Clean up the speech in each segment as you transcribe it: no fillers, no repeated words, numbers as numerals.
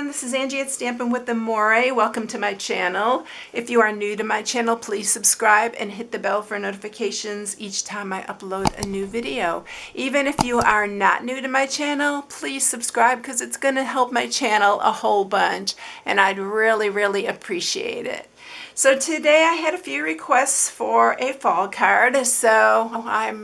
this is Angie at StampingWithAmore. Welcome to my channel. If you are new to my channel, please subscribe and hit the bell for notifications each time I upload a new video. Even if you are not new to my channel, please subscribe because it's going to help my channel a whole bunch and I'd really appreciate it. So today I had a few requests for a fall card, so I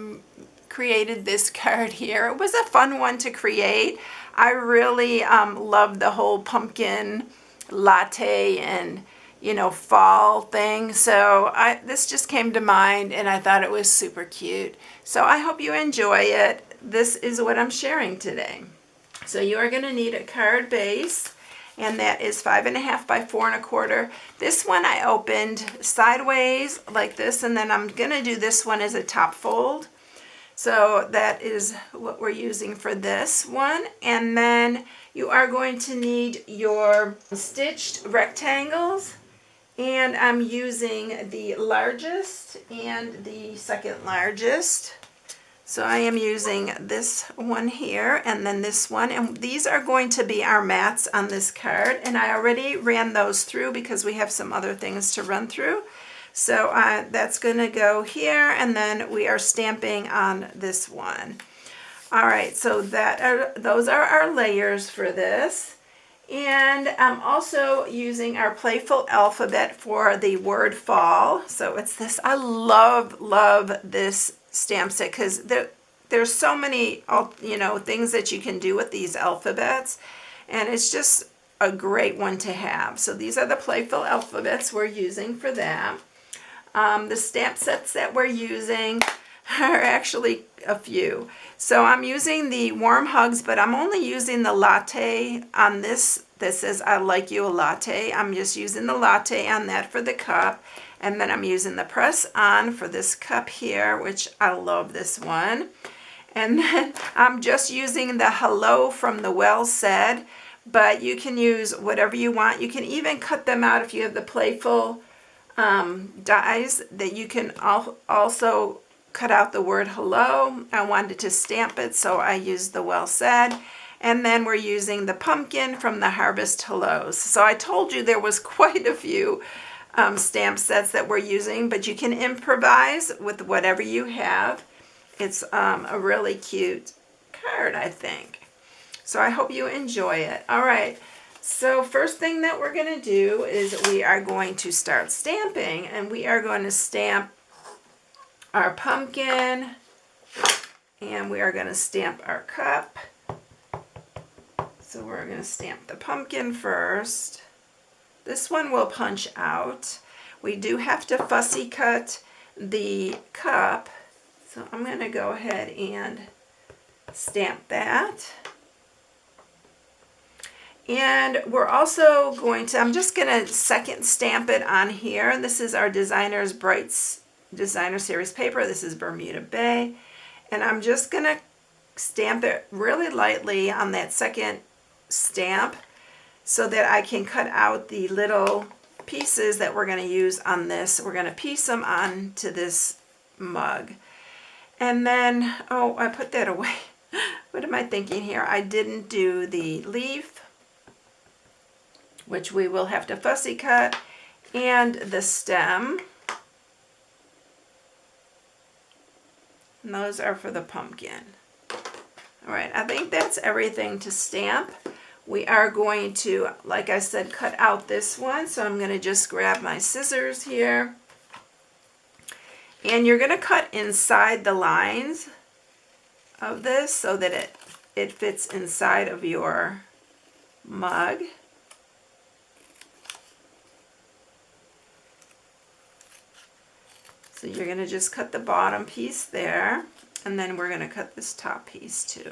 created this card here. It was a fun one to create. I really love the whole pumpkin latte and, you know, fall thing. So this just came to mind and I thought it was super cute. So I hope you enjoy it. This is what I'm sharing today. So you are going to need a card base, and that is 5.5 by 4.25. This one I opened sideways like this, and then I'm going to do this one as a top fold. So that is what we're using for this one. And then you are going to need your stitched rectangles. And I'm using the largest and the second largest. So I am using this one here and then this one. And these are going to be our mats on this card. And I already ran those through because we have some other things to run through. So that's going to go here, and then we are stamping on this one. All right, so those are our layers for this. And I'm also using our playful alphabet for the word fall. So it's this, I love this stamp set because there's so many, you know, things that you can do with these alphabets, and it's just a great one to have. So these are the playful alphabets we're using for that. The stamp sets that we're using are actually a few. So I'm using the warm hugs, but I'm only using the latte on this. This says I like you a latte. I'm just using the latte on that for the cup. And then I'm using the press on for this cup here, which I love this one. And then I'm just using the hello from the Well Said, but you can use whatever you want. You can even cut them out if you have the playful dies that you can also cut out the word hello. I wanted to stamp it, so I used the Well Said. And then we're using the pumpkin from the Harvest Hellos. So I told you there was quite a few stamp sets that we're using, but you can improvise with whatever you have. It's a really cute card, I think. So I hope you enjoy it. All right. So first thing that we're going to do is we are going to start stamping, and we are going to stamp our pumpkin, and we are going to stamp our cup. So we're going to stamp the pumpkin first. This one will punch out. We do have to fussy cut the cup, so I'm going to go ahead and stamp that. And we're also going to, I'm just going to second stamp it on here. This is our Designer's Brights Designer Series paper. This is Bermuda Bay. And I'm just going to stamp it really lightly on that second stamp so that I can cut out the little pieces that we're going to use on this. We're going to piece them onto this mug. And then, oh, I put that away. What am I thinking here? I didn't do the leaf, which we will have to fussy cut, and the stem. And those are for the pumpkin. All right, I think that's everything to stamp. We are going to, like I said, cut out this one. So I'm going to just grab my scissors here. And you're going to cut inside the lines of this so that it fits inside of your mug. So you're going to just cut the bottom piece there, and then we're going to cut this top piece too.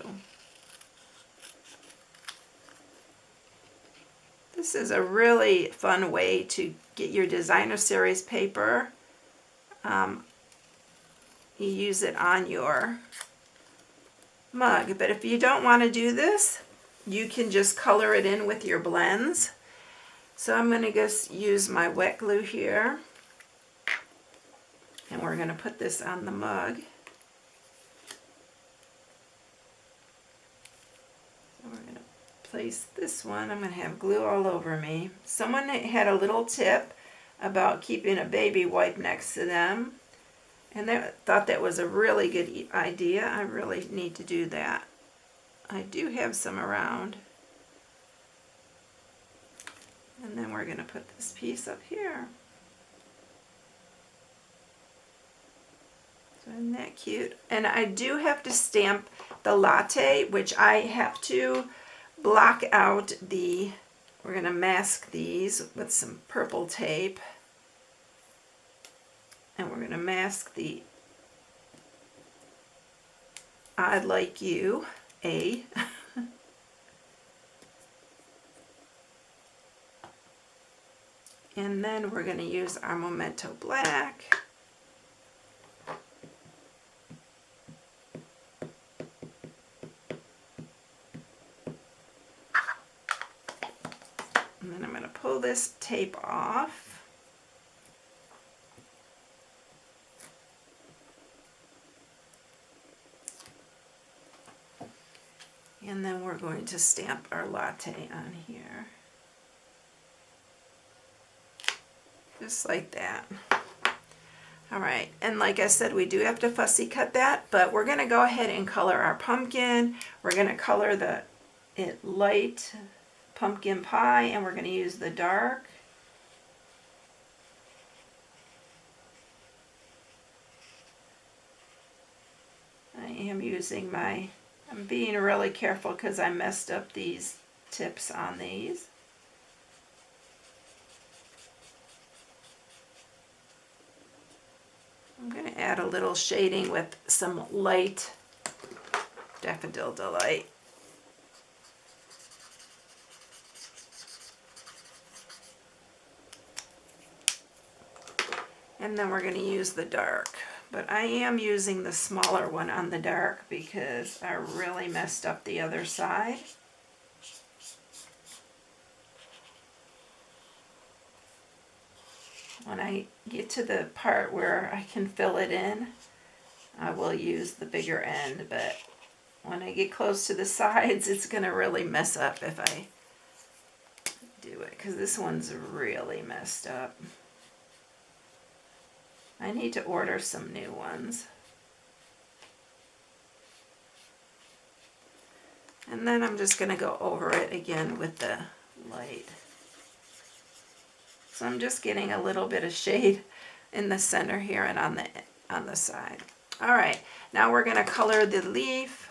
This is a really fun way to get your Designer Series paper. You use it on your mug, but if you don't want to do this, you can just color it in with your blends. So I'm going to just use my wet glue here. And we're going to put this on the mug. So we're going to place this one. I'm going to have glue all over me. Someone had a little tip about keeping a baby wipe next to them, and they thought that was a really good idea. I really need to do that. I do have some around. And then we're going to put this piece up here. So isn't that cute? And I do have to stamp the latte, which I have to block out the, we're going to mask these with some purple tape. And we're going to mask the I'd Like You, A. And then we're going to use our Memento Black. And then I'm going to pull this tape off. And then we're going to stamp our latte on here. Just like that. All right, and like I said, we do have to fussy cut that, but we're going to go ahead and color our pumpkin. We're going to color the light pumpkin pie, and we're going to use the dark. I am using I'm being really careful because I messed up these tips on these. I'm going to add a little shading with some light Daffodil Delight. And then we're going to use the dark. But I am using the smaller one on the dark because I really messed up the other side. When I get to the part where I can fill it in, I will use the bigger end, but when I get close to the sides, it's going to really mess up if I do it, because this one's really messed up. I need to order some new ones. And then I'm just going to go over it again with the light. So I'm just getting a little bit of shade in the center here and on the side. All right, now we're going to color the leaf.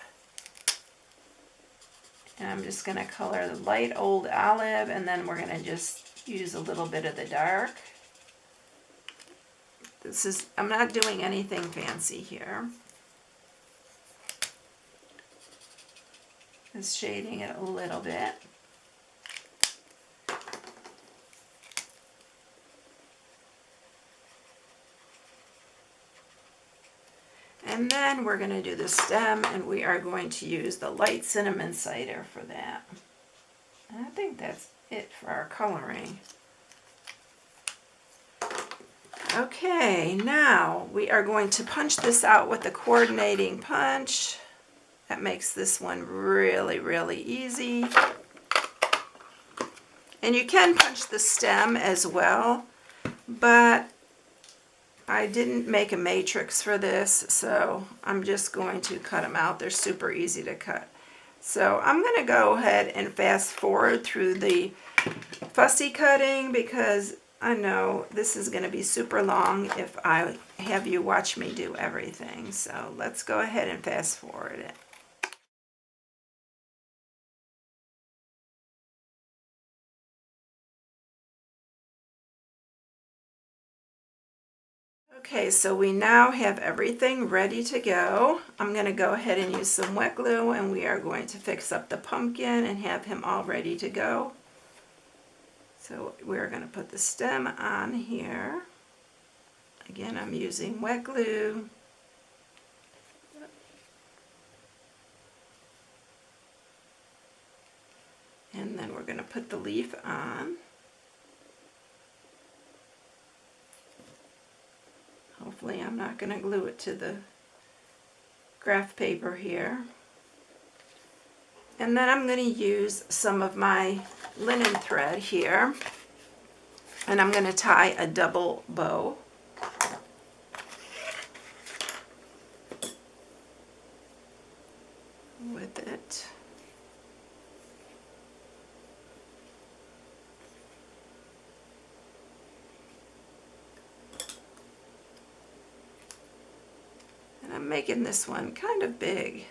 And I'm just going to color the light old olive, and then we're going to just use a little bit of the dark. I'm not doing anything fancy here. Just shading it a little bit. And then we're going to do the stem, and we are going to use the light cinnamon cider for that. And I think that's it for our coloring. Okay, now we are going to punch this out with the coordinating punch. That makes this one really, really easy. And you can punch the stem as well, but I didn't make a matrix for this, so I'm just going to cut them out. They're super easy to cut. So I'm going to go ahead and fast forward through the fussy cutting because I know this is going to be super long if I have you watch me do everything. So let's go ahead and fast forward it. Okay, so we now have everything ready to go. I'm going to go ahead and use some wet glue, and we are going to fix up the pumpkin and have him all ready to go. So we're going to put the stem on here. Again, I'm using wet glue. And then we're going to put the leaf on. Hopefully I'm not going to glue it to the graph paper here. And then I'm going to use some of my linen thread here, and I'm going to tie a double bow. With it. And I'm making this one kind of big.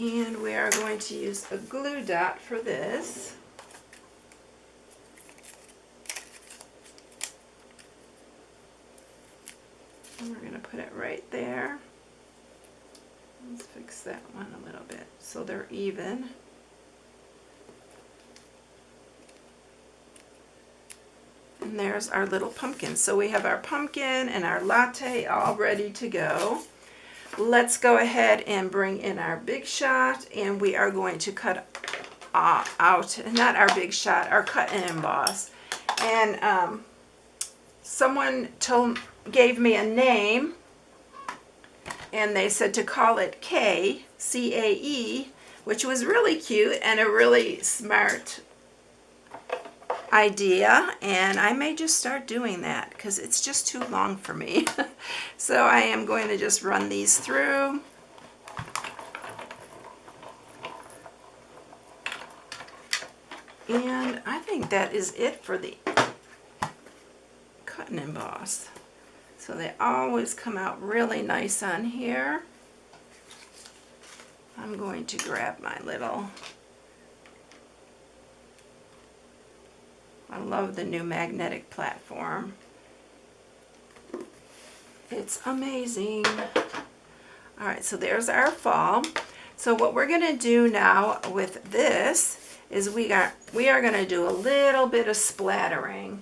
And we are going to use a glue dot for this. And we're going to put it right there. Let's fix that one a little bit so they're even. And there's our little pumpkin. So we have our pumpkin and our latte all ready to go. Let's go ahead and bring in our big shot, and we are going to cut out, not our big shot, our cut and emboss. And someone gave me a name, and they said to call it K, C-A-E, which was really cute and a really smart idea, and I may just start doing that because it's just too long for me. So I am going to just run these through. And I think that is it for the cut and emboss. So they always come out really nice on here. I'm going to grab my little, I love the new magnetic platform. It's amazing. All right, so there's our fall. So what we're going to do now with this is we are going to do a little bit of splattering.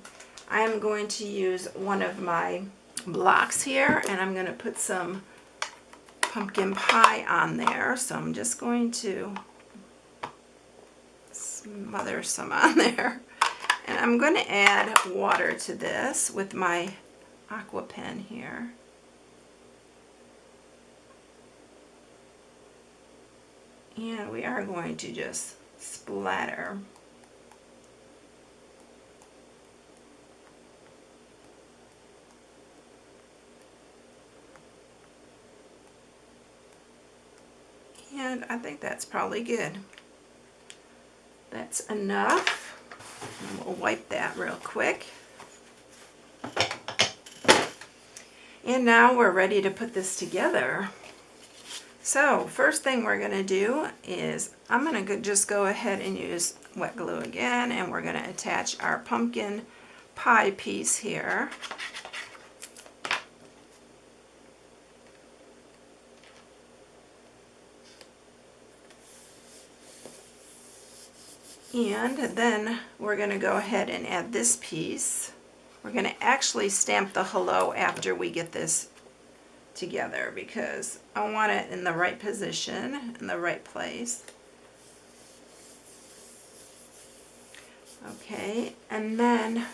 I'm going to use one of my blocks here, and I'm going to put some pumpkin pie on there. So I'm just going to smother some on there. And I'm going to add water to this with my aqua pen here. And we are going to just splatter. And I think that's probably good. That's enough. And we'll wipe that real quick. And now we're ready to put this together. So first thing we're going to do is I'm going to just go ahead and use wet glue again, and we're going to attach our pumpkin pie piece here. And then we're going to go ahead and add this piece. We're going to actually stamp the hello after we get this together because I want it in the right position, in the right place. Okay, and then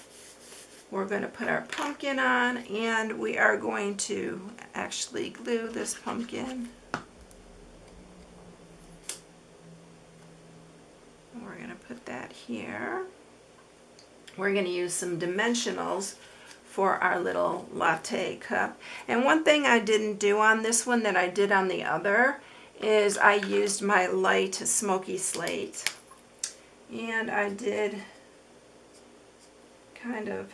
we're going to put our pumpkin on, and we are going to actually glue this pumpkin. We're going to put that here. We're going to use some dimensionals for our little latte cup. And one thing I didn't do on this one that I did on the other is I used my light smoky slate. And I did kind of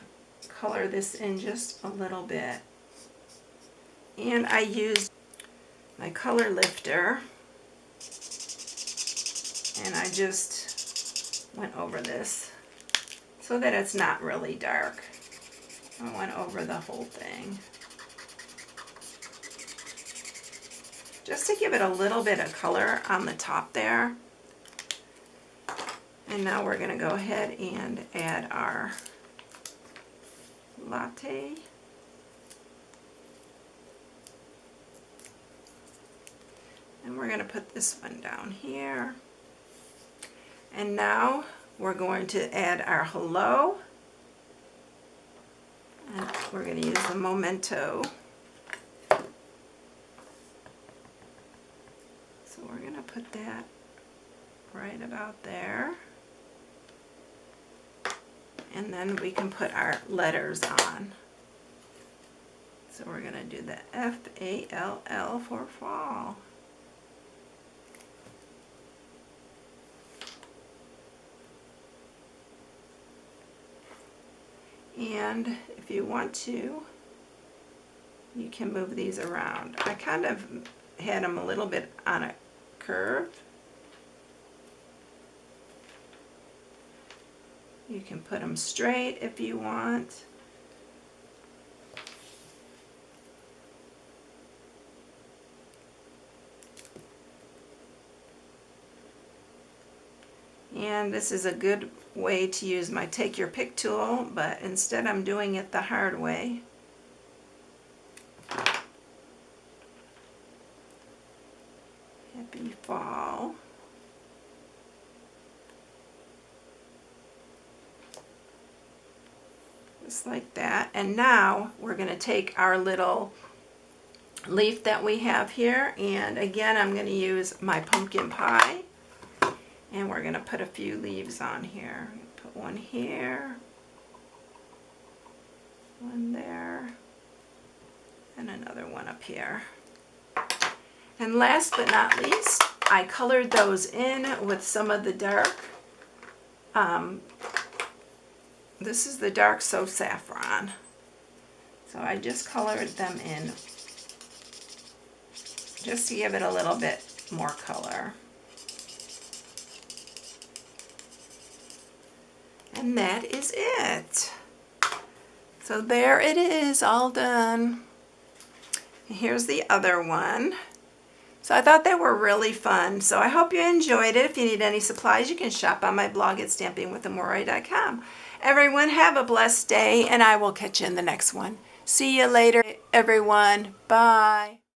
color this in just a little bit. And I used my color lifter, and I just went over this so that it's not really dark. I went over the whole thing just to give it a little bit of color on the top there. And now we're going to go ahead and add our latte. And we're going to put this one down here. And now we're going to add our hello. And we're going to use the memento. put that right about there. And then we can put our letters on. So we're going to do the F-A-L-L for fall. And if you want to, you can move these around. I kind of had them a little bit on a curve. You can put them straight if you want. And this is a good way to use my take your pick tool, but instead I'm doing it the hard way. Happy fall. Just like that. And now we're going to take our little leaf that we have here, and again I'm going to use my pumpkin pie. And we're going to put a few leaves on here. Put one here, one there, and another one up here. And last but not least, I colored those in with some of the dark. This is the dark So Saffron. So I just colored them in just to give it a little bit more color. And that is it. So there it is, all done. And here's the other one. So I thought they were really fun. So I hope you enjoyed it. If you need any supplies, you can shop on my blog at stampingwithamore.com. Everyone have a blessed day, and I will catch you in the next one. See you later, everyone. Bye.